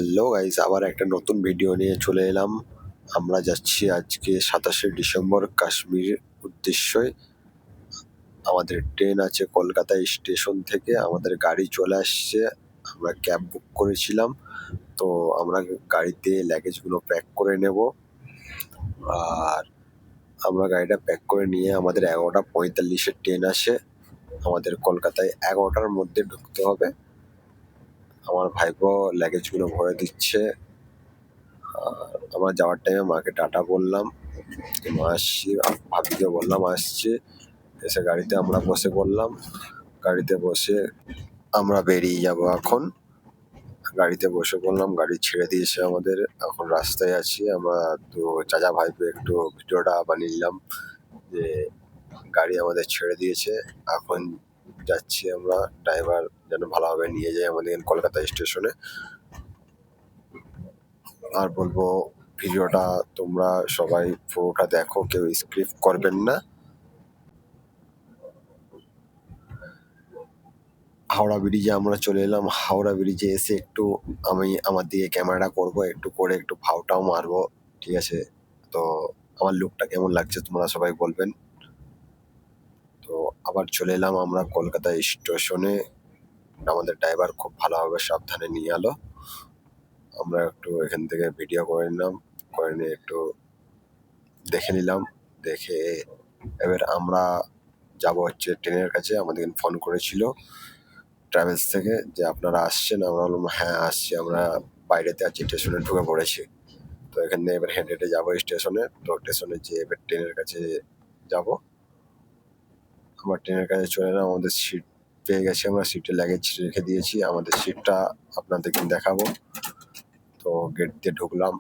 Hello guys, আবার একটা নতুন ভিডিও নিয়ে চলে এলাম। আমরা যাচ্ছি আজকে ২৭শে ডিসেম্বর কাশ্মীর উদ্দেশ্যে। আমাদের ট্রেন আছে কলকাতা স্টেশন থেকে, আমাদের গাড়ি চলে আসছে। আমরা ক্যাব বুক করেছিলাম, তো আমরা গাড়িতে লাগেজগুলো প্যাক করে নেব। আর আমরা গাড়িটা প্যাক করে নিয়ে আমাদের ১১টা ৪৫-এর ট্রেন আসে। আমাদের কলকাতায় ১১টার মধ্যে ঢুকতে হবে। আমার ভাইপো লাগেজগুলো ভরে দিচ্ছে। আমার যাওয়ার টাইমে মাকে টাটা বললাম, মা আসছি, ভাবিকে বললাম আসছে। এসে গাড়িতে আমরা বসে পড়লাম। গাড়িতে বসে আমরা বেরিয়ে যাব এখন। গাড়িতে বসে পড়লাম, গাড়ি ছেড়ে দিয়েছে আমাদের। এখন রাস্তায় আছি আমরা। তো চাচা ভাইপো একটু ভিডিওটা বানিয়ে নিলাম যে গাড়ি আমাদের ছেড়ে দিয়েছে। এখন যাচ্ছি আমরা, ড্রাইভার যেন ভালোভাবে নিয়ে যায় আমাদের কলকাতা স্টেশনে। আর বলবো, ভিডিওটা তোমরা সবাই পুরোটা দেখো, কেউ স্কিপ করবেন না। হাওড়া ব্রিজে আমরা চলে এলাম। হাওড়া ব্রিজে এসে একটু আমি আমার দিকে ক্যামেরাটা করব, একটু করে একটু ভাওটাও মারবো, ঠিক আছে? তো আমার লুকটা কেমন লাগছে তোমরা সবাই বলবেন। তো আবার চলে এলাম আমরা কলকাতা স্টেশনে। আমাদের ড্রাইভার খুব ভালোভাবে সাবধানে নিয়ে এলো। আমরা একটু এখান থেকে ভিডিও করে নিলাম, করে নিয়ে একটু দেখে নিলাম। দেখে এবার আমরা যাব হচ্ছে ট্রেনের কাছে। আমাদের ফোন করেছিল ট্রাভেলস থেকে যে আপনারা আসছেন। আমরা বললাম হ্যাঁ আসছি, আমরা বাইরেতে আছি, স্টেশনে ঢুকে পড়েছি। তো এখান থেকে এবার হেঁটে হেঁটে যাবো স্টেশনে। তো স্টেশনে যেয়ে এবার ট্রেনের কাছে যাব। আমার ট্রেনের কাছে চলে এলাম, আমাদের সিট পেয়ে গেছি। আমরা সিটে লাগেজ রেখে দিয়েছি, আমাদের সিটটা আপনাদেরকে দেখাবো। তো গেট দিয়ে ঢুকলাম,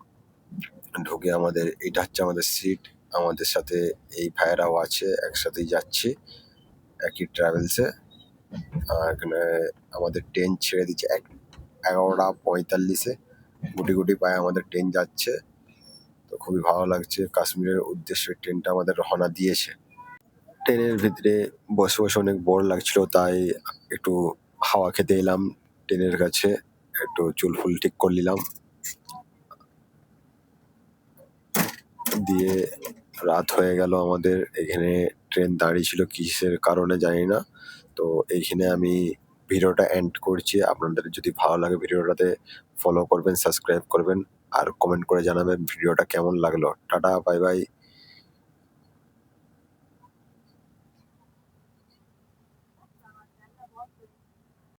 ঢুকে আমাদের এইটা হচ্ছে আমাদের সিট। আমাদের সাথে এই ভাইয়েরাও আছে, একসাথেই যাচ্ছি একই ট্রাভেলসে। এখানে আমাদের ট্রেন ছেড়ে দিচ্ছে ১১টা ৪৫-এ। গুটি গুটি পায়ে আমাদের ট্রেন যাচ্ছে। তো খুবই ভালো লাগছে, কাশ্মীরের উদ্দেশ্যে ট্রেনটা আমাদের রওনা দিয়েছে। ট্রেনের ভিতরে বসে বসে অনেক বোর লাগছিল, তাই একটু হাওয়া খেতে এলাম ট্রেনের কাছে। একটু চুল ফুল ঠিক করে নিলাম, দিয়ে রাত হয়ে গেল আমাদের। এখানে ট্রেন দাঁড়িয়ে ছিল কিসের কারণে জানি না। তো এইখানে আমি ভিডিওটা এন্ড করছি। আপনাদের যদি ভালো লাগে ভিডিওটাতে ফলো করবেন, সাবস্ক্রাইব করবেন, আর কমেন্ট করে জানাবেন ভিডিওটা কেমন লাগলো। Tata, bye bye.